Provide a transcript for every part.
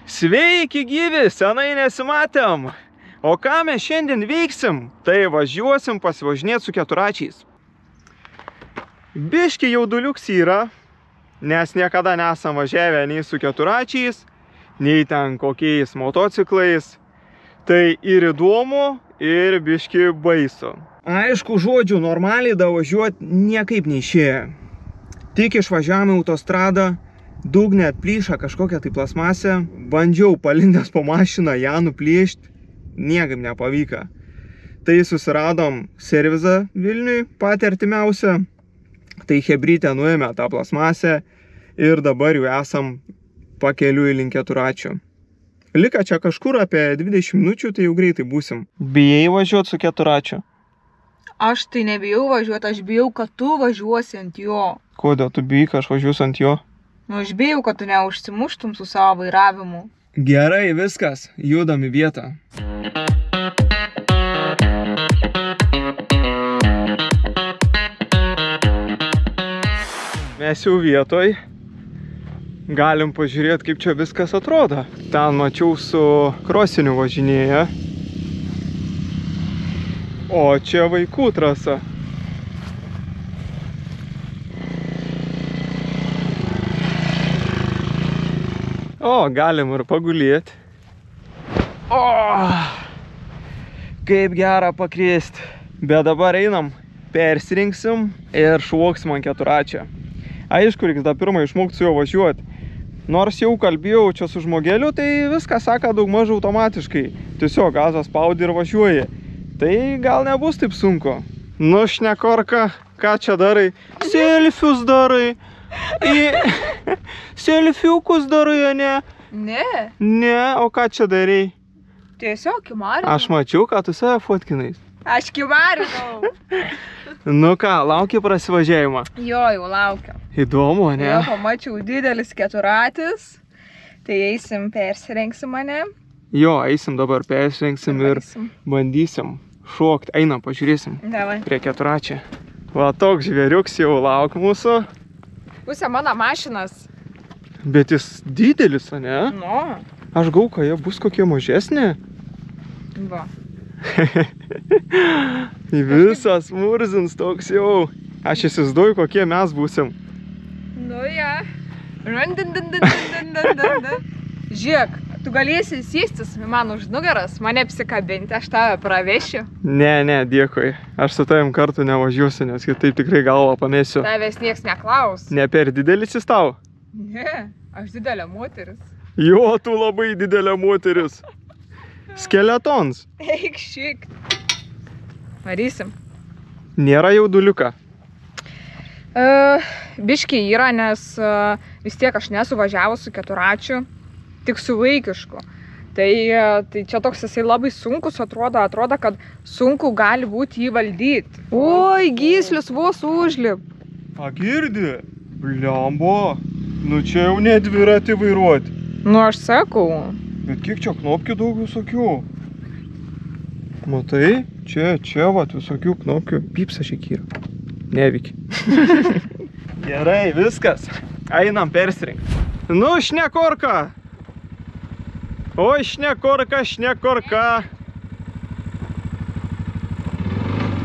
Sveiki gyvi, senai nesimatėm. O ką mes šiandien veiksim? Tai važiuosim pasivažinėti su keturračiais. Biški jauduliuks yra, nes niekada nesam važiavę nei su keturračiais, nei ten kokiais motociklais. Tai ir įdomu, ir biški baisu. Aišku, žodžiu, normaliai davažiuoti niekaip neišėjo. Tik išvažiavome autostradą, dugne atplyšo kažkokią tai plasmasę, bandžiau palindęs po mašiną ją nuplėšti, niekaip nepavyko. Tai susiradom servizą Vilniui patį artimiausią, tai chebrytę nuėmė tą plasmasę ir dabar jau esam pakeliui link keturračių. Lika čia kažkur apie 20 minučių, tai jau greitai būsim. Bijai važiuoti su keturračiu? Aš tai nebijau važiuoti, aš bijau, kad tu važiuosi ant jo. Kodėl tu bijai, kad aš važiuosiu ant jo? Nu, aš bijau, kad tu neužsimuštum su savo vairavimu. Gerai, viskas, judam į vietą. Mes jau vietoj. Galim pažiūrėti, kaip čia viskas atrodo. Ten mačiau su krosiniu važinėja. O čia vaikų trasa. O, galim ir pagulėti. O, kaip gera pakrėsti. Bet dabar einam, persirinksim ir švoksim ant keturračio. Aišku, reiks dar pirmą išmokti su juo važiuoti. Nors jau kalbėjau čia su žmogeliu, tai viskas seka daugmaž automatiškai. Tiesiog gazą spaudi ir važiuoji. Tai gal nebus taip sunku. Nu, šnekorka, ką čia darai? Selfius darai. Selfiukus darai, ne? Ne. Ne, o ką čia darai? Tiesiog kimarinau. Aš mačiau, ką tu save fotkinais. Aš kimarinau. Nu ką, laukia prasivažiavimą? Jo, jau laukiu. Įdomu, ne? Jo, pamačiau didelis keturratis. Tai eisim, persirengsim mane. Jo, eisim dabar, persirengsim ir bandysim šokti. Einam, pažiūrėsim. Davai. Prie keturračio. Va, toks žvėriuks jau lauk mūsų. Pusė mano mašinas. Bet jis didelis, ne? Nu. Aš gau, kad jie bus kokie mažesnė. Va. Visas murzins toks jau. Aš įsivaizduoju, kokie mes būsim. Nu, ja. Žiūrėk, tu galėsi sėstis man už nugaras, mane apsikabinti, aš tave pravešiu. Ne, dėkui. Aš su tavim kartu nevažiuosiu, nes kitaip tikrai galvą pamėsiu. Tavęs nieks neklaus. Ne per didelis jis tau? Ne, aš didelė moteris. Jo, tu labai didelė moteris. Skeletons. Eik šik. Varysim. Nėra jauduliuką. Biškiai yra, nes vis tiek aš nesu važiavus su keturračiu, tik su vaikišku. Tai čia toks jisai labai sunkus atrodo, kad sunku gali būti jį valdyti. Oi, gyslius vos užlip. A, girdi? Blembo. Nu čia jau ne dviratį vairuoti. Nu, aš sakau. Bet kiek čia knopkių daug visokių? Matai? Čia vat visokių knopkių. Pypsa šiek yra. Neveikia. Gerai, viskas. Einam persirinkti. Nu, šnekorka. Oi, šnekorka.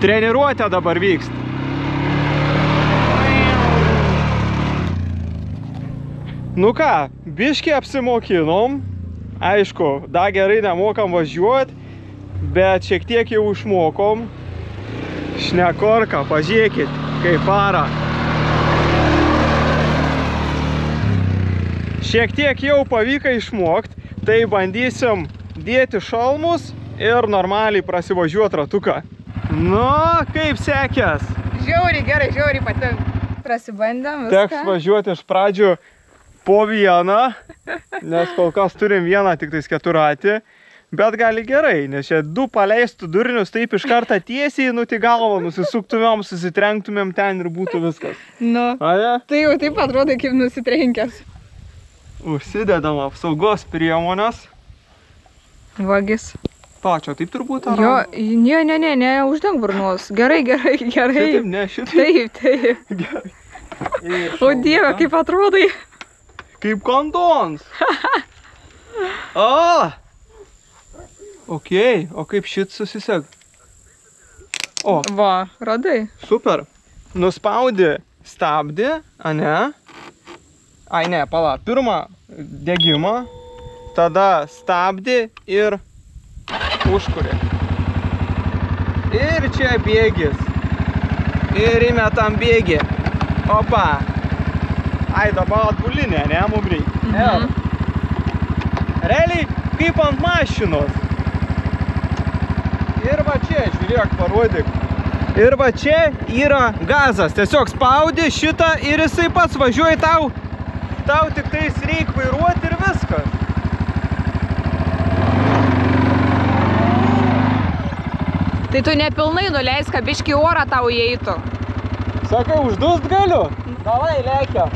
Treniruotė dabar vyksta. Nu ką, biškį apsimokinom. Aišku, dar gerai nemokam važiuoti, bet šiek tiek jau išmokom. Šnekorka, pažiūrėkit, kaip vara. Šiek tiek jau pavyko išmokti, tai bandysim dėti šalmus ir normaliai prasivažiuoti ratuką. Nu, kaip sekės? Žiauriai gerai, žiauriai patinka. Prasibandėm viską. Teks važiuoti iš pradžių po vieną, nes kol kas turim vieną tik tais keturratį, bet gali gerai, nes čia du paleistų durnius taip iš kartą tiesiai, nu tai galvą nusisuktumėm, susitrenktumėm ten ir būtų viskas. Nu, Aja? tai jau taip atrodo kaip nusitrenkęs. Užsidedam apsaugos priemonės. Vagis. Pačio, taip turbūt ar? Jo, ne, uždeng burnos. Gerai. Šitaip, ne, šitaip. Taip. Gerai. O Dieve, kaip atrodai. Kaip kondons. O! Ok, o kaip šit susiseg? O, Va, radai. super. Nuspaudi stabdį, ane? Ai ne, pala, pirmą degimą, tada stabdį ir užkuri. Ir čia bėgis. Ir įmetam bėgį. Opa. Ai, dabar atbulinė, ne, mum reikia. Realiai kaip ant mašinos. Ir va čia, žiūrėk, parodyk. Ir va čia yra gazas. Tiesiog spaudi šitą ir jisai pats važiuoja tau. Tau tik tais reik vairuoti ir viskas. Tai tu nepilnai nuleis, kad biškį orą tau įeitų. Sakai, uždust galiu? Davai, lekiam.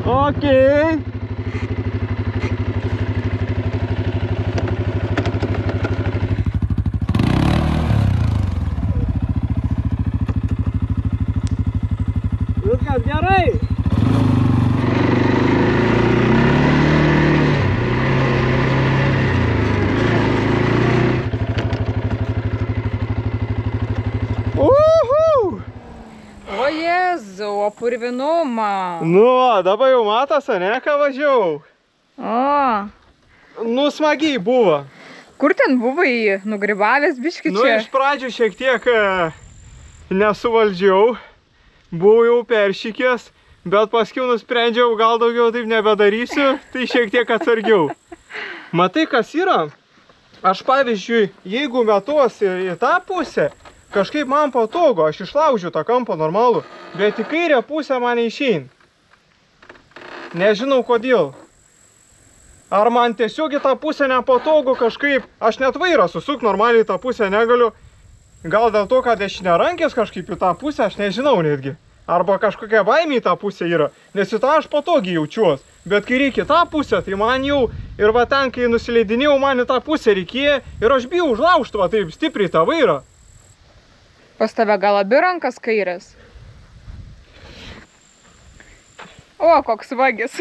Okej. Viskas gerai. O Jėzau, o purvinumą. Nu, dabar jau matas, ane, ką važiavau. O, Nu, smagiai buvo. kur ten buvai nugribavęs biškį Nu, čia? iš pradžių šiek tiek nesuvaldžiau. Buvau jau peršykęs, bet paskui nusprendžiau, gal daugiau taip nebedarysiu, tai šiek tiek atsargiau. Matai, kas yra? Aš pavyzdžiui, jeigu metuosi į tą pusę, kažkaip man patogu, aš išlaužiu tą kampą normalų, bet į kairę pusę man neišeina. Nežinau kodėl. Ar man tiesiog į tą pusę nepatogu kažkaip, aš net vairą susuk normaliai į tą pusę negaliu. Gal dėl to, kad dešiniarankis kažkaip į tą pusę, aš nežinau netgi. Arba kažkokia baimė į tą pusę yra, nes į tą aš patogiai jaučiuos. Bet kai reikia tą pusę, tai man jau, ir va ten, kai nusileidinėjau, man į tą pusę reikėjo ir aš bijau užlaužti va taip stipriai tą vairą. Pas tave gal abi rankas kairės? O, koks vagis.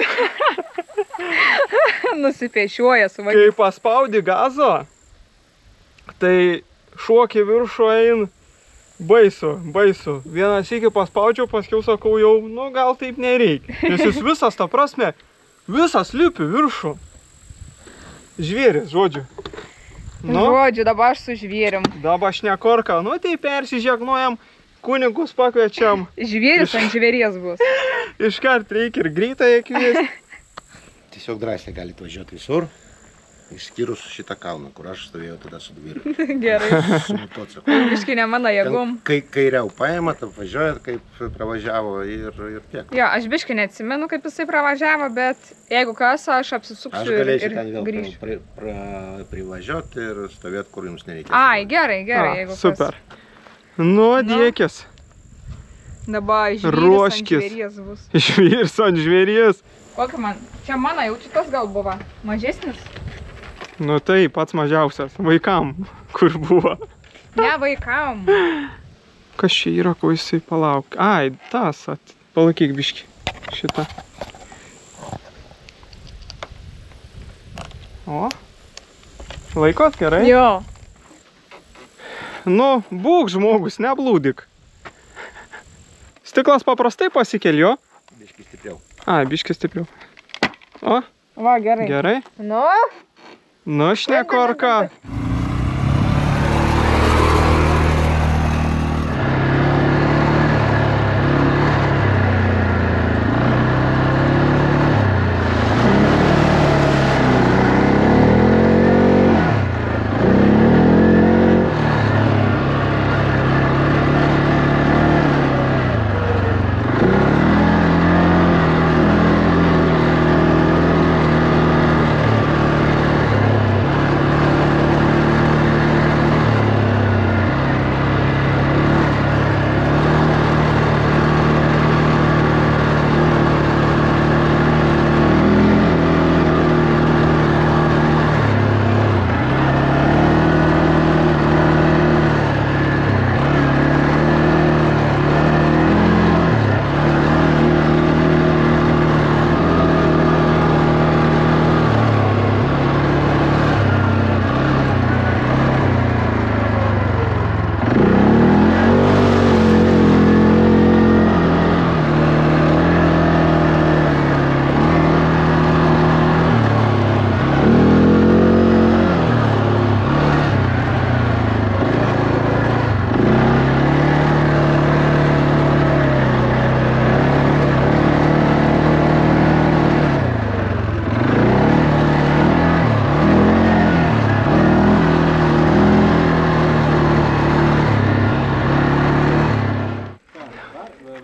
Nusipešiojas vagis. Kai paspaudi gazą, tai šokį viršų ein baisu, baisu. Vieną sykį paspaudžiau, paskiau sakau jau, nu gal taip nereikia. Nes jis visas, ta prasme, visas lipi viršų. Žvėris, žodžiu. Nu, Žodžiu, dabar aš su žvėrim. dabar aš ne korką, nu tai persižegnuojam, kunigus pakviečiam. Žvėris ant žvėries bus. Iškart reikia ir greitąją kviesti. Tiesiog drąsiai galite važiuoti visur, išskyrus šitą kalną, kur aš stovėjau tada su dviračiu. Gerai. Su motociklu. Biškį ne mano jėgom. Kai kairiau paima, tai važiuojat, kaip pravažiavo ir tiek. Jo, aš biškį neatsimenu, kaip jisai pravažiavo, bet jeigu kas, aš Aš apsisuksiu galėčiau ir ten vėl grįšiu. privažiuoti ir stovėti, kur jums nereikia. Ai, gerai, jeigu kas. Super. Nu, dėkis. Dabar žvėris ant Ruoškis. žvėries bus. Žvėris ant žvėries. Kokį man? Čia mano jau šitas gal buvo. Mažesnis? Nu tai pats mažiausias. Vaikam, kur buvo. Ne vaikam. Kas čia yra, ko jisai palauk? Ai, tas. Palaikyk biškį. Šitą. O. Laikot gerai? Jo. Nu, būk žmogus, neblūdik. Stiklas paprastai pasikelio. Biškį stipriau. Ai, biškį stipriau. O, Va, gerai. gerai. Nu, Nu, šnekorka.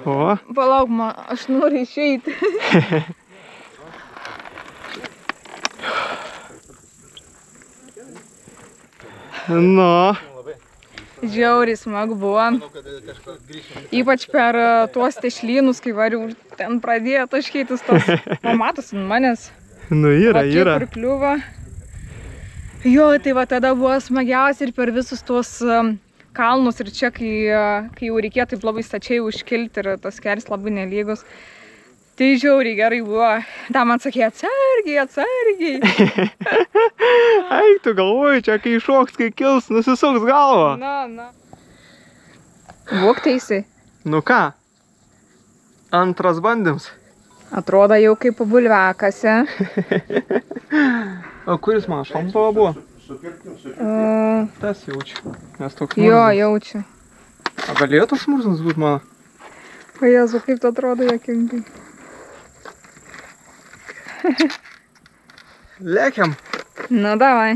O. Palauk, aš noriu išeiti. Nu. Žiauriai smagu buvo. Ypač per tuos tešlynus, kai variau, ten pradėjo taškytis tos. O matosi manęs. Nu yra, Kiek yra. prikliuvo. Jo, tai va tada buvo smagiausia ir per visus tuos kalnus ir čia, kai jau reikėjo taip labai stačiai užkilti ir tas kelis labai nelygus. Tai žiauriai gerai buvo. Ta man sakė, atsargiai, atsargiai. Eik, tu galvoji, čia kai šoks, kai kils, nusisuks galvą. Na. Būk teisai. Nu ką? Antras bandymas. Atrodo jau kaip bulviakase. O kuris man šampava buvo? Tas jaučiu. Nes toks Jo, murzas. jaučiu. O galėjo toks murzas būt mano? O Jėzu, kaip tai atrodo jokingai. Lėkiam. Nu, davai.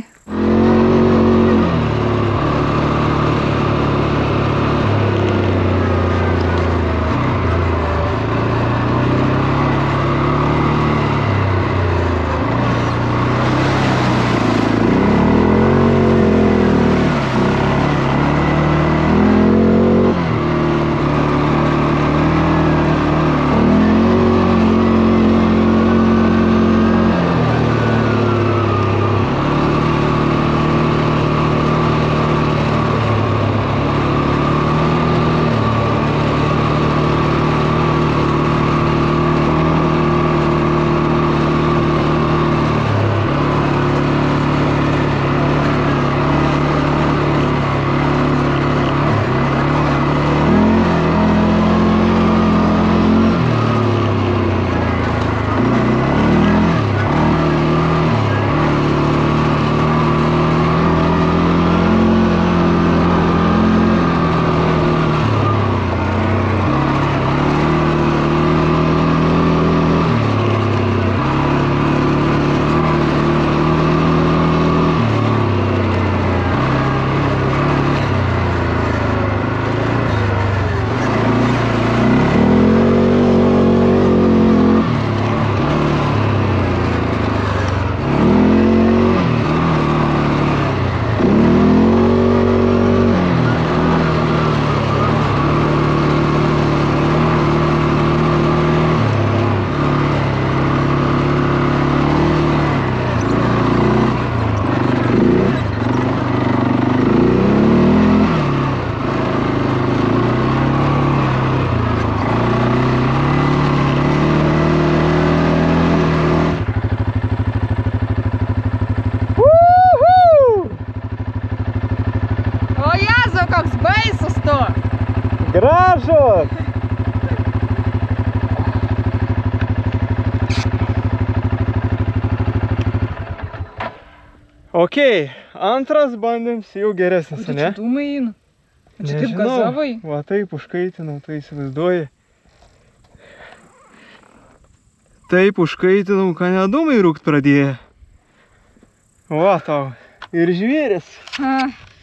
Gražus! Ok, antras bandymas jau geresnis, ne? Čia dūmai eina. Čia taip gazavai. Va taip užkaitinau, tai įsivaizduoji. Taip užkaitinau, ką nedūmai rūkt pradėjo. Va tau. Ir žvėris.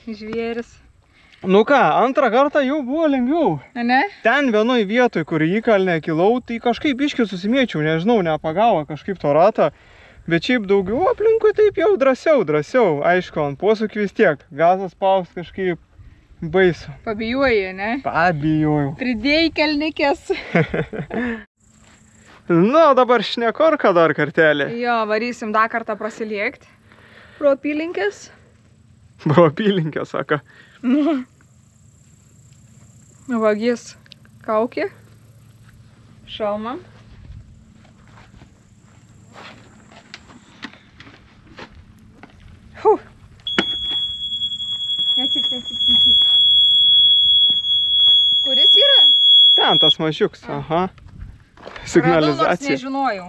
Žvėris. Nu ką, antrą kartą jau buvo lengviau. Ne? Ten vienoj vietoj, kur į kalnę kilau, tai kažkaip biškį susimėčiau, nežinau, nepagavo kažkaip to ratą. Bet šiaip daugiau aplinkui taip jau drąsiau. Aišku, ant posūkį vis tiek. Gazas spaust kažkaip baisu. Pabijojai, ne? Pabijojau. Pridėjai kelnikės. Nu, dabar šnekorka dar kartelį. Jo, varysim dar kartą prasiliekti. Pro apylinkės. Pro apylinkę, sako. Vagis kaukė. Šalmą. Necyp. Kuris yra? Ten tas mažiuks, aha. Radau, nors Signalizacija. nežinojau.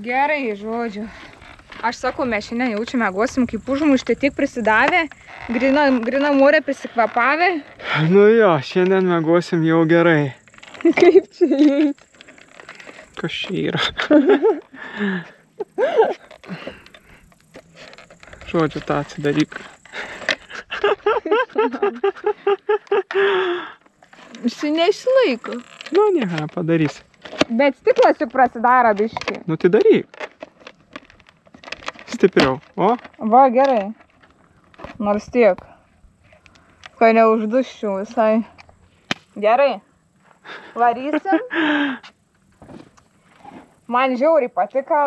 Gerai, žodžiu. Aš sakau, mes šiandien jaučiu miegosim kaip užmušti, tik prisidavę, grina morė prisikvapavę. Nu jo, šiandien miegosim jau gerai. Kaip čia įeit? Kas čia yra? Žodžiu, tą atsidaryk. Jis neišlaiko. Nu, nieko nepadarysi. Bet stiklas juk prasidaro biškį. Nu, tai daryk. Stipriau. O? Va, gerai. Nors tiek. Kai neužduščiau visai. Gerai. Varysim. Man žiauriai patiko.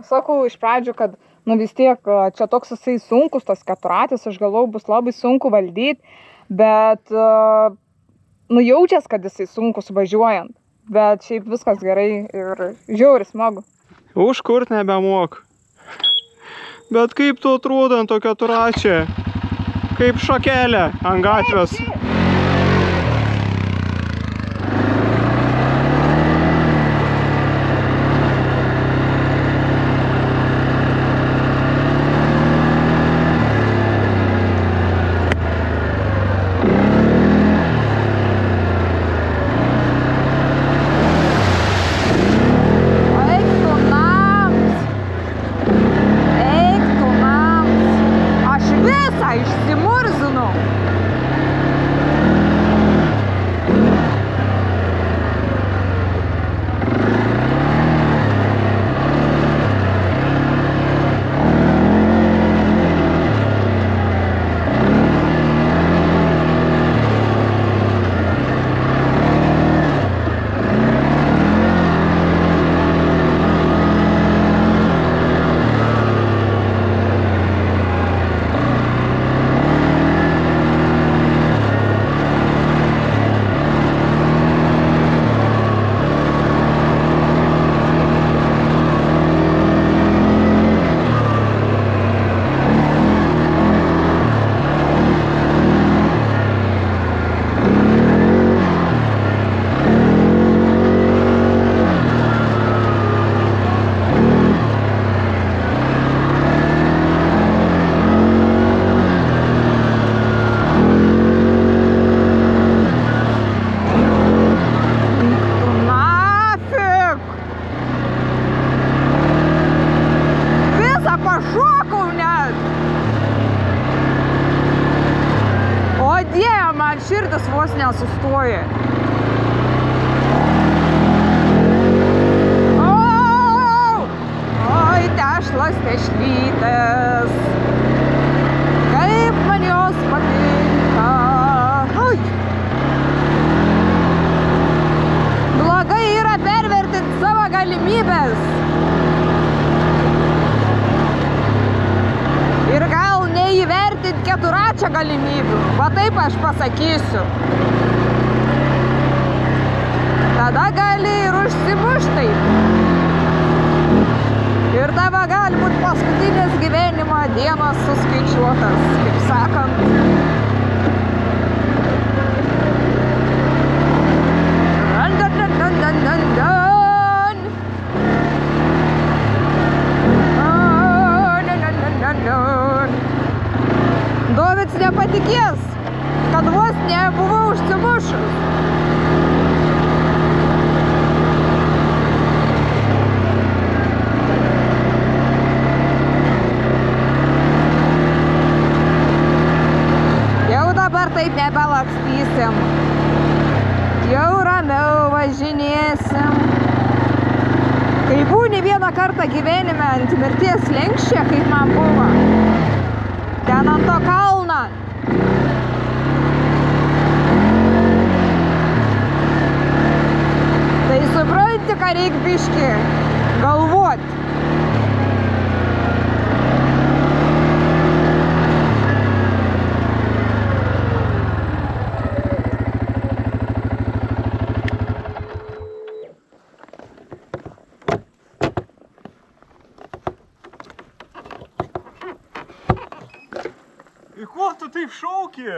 Sakau iš pradžių, kad vis tiek čia toks jisai sunkus, tas keturratis, aš galvau, bus labai sunku valdyti, bet jaučias, kad jisai sunkus važiuojant. Bet šiaip viskas gerai ir žiauriai smagu. Užkurt nebemok. Bet kaip tu atrodo ant to keturračio? Kaip šakelė ant gatvės. Širdis vos nesustoja. Oi, tešlas tešlytės, kaip man jos patinka. Blogai yra pervertinti savo galimybės. Ir gal neįvertinti keturračio galimybių. Va taip aš pasakysiu. Tada gali ir užsimušti taip. Ir tavo gali būti paskutinės gyvenimo dienos suskaičiuotas, kaip sakant. Dovydas nepatikės, kad vos nebuvau užsimušus. Jau dabar taip nebelakstysim. Jau ramiau važinėsim. Kai būni vieną kartą gyvenime ant mirties slenksčio, kaip man buvo, ten ant to kalną. Tai supranti, ką reik biškį galvot. Į ko tu taip šauki?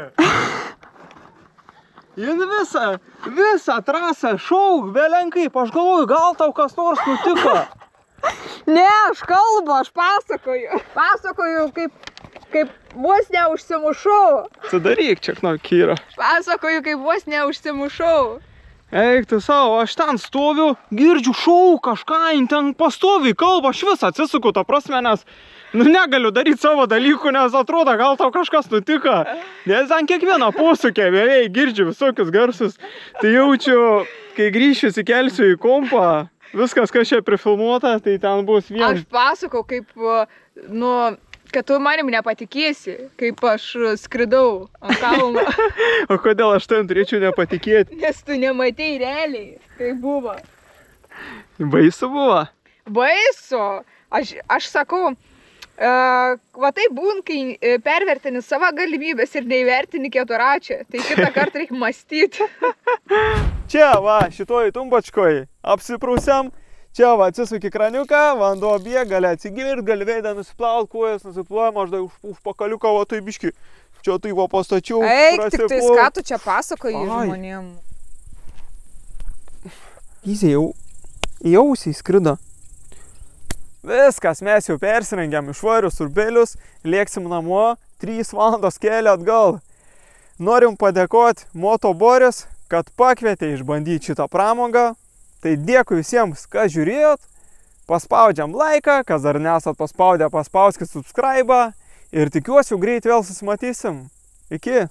Jin visą trasą šauk, belenkaip, aš galvoju, gal tau kas nors nutiko. Ne, aš kalbu, aš pasakoju. Pasakoju, kaip vos neužsimušau. Atsidaryk čia, Kyra. Pasakoju, kaip vos neužsimušau. Eik tu savo, aš ten stoviu, girdžiu šau kažką, ten pastoviai kalba, aš vis atsisuku, ta prasme, nes Nu, negaliu daryti savo dalykų, nes atrodo, gal tau kažkas nutiko. Nes ant kiekvieną posūkę beveik girdžiu visokius garsus. Tai jaučiu, kai grįšiu, įkelsiu į kompą, viskas, kas čia prifilmuota, tai ten bus vien. Aš pasakau, kaip, nu, kad tu manim nepatikėsi, kaip aš skridau ant kalno. O kodėl aš ten turėčiau nepatikėti? Nes tu nematei realiai, kaip buvo. Baisu buvo? Baisu. Aš sakau, va tai būn, kai pervertini savo galimybės ir neįvertini keturračio, tai kitą kartą reikia mąstyti. Čia va, šitoj tumbačkoj apsiprausiam, čia va atsisuki kraniuką, vanduo bėga, gali atsigirt, gali veidą nusiplaut, kojas nusiploja, maždaug už pakaliuką, va tai biški. Čia tai va pastačiau. Eik, tik tai ką tu čia pasakoji žmonėm. Jis jau į ausį skrido. Viskas, mes jau persirengėm išvarius urbelius, lėksim namo, 3 valandos kelio atgal. Norim padėkoti Moto Boris, kad pakvietė išbandyti šitą pramogą. Tai dėkui visiems, kas žiūrėjot. Paspaudžiam laiką, kas dar nesat paspaudę, paspauskit subscribe. Ir tikiuosi, greit vėl susimatysim. Iki.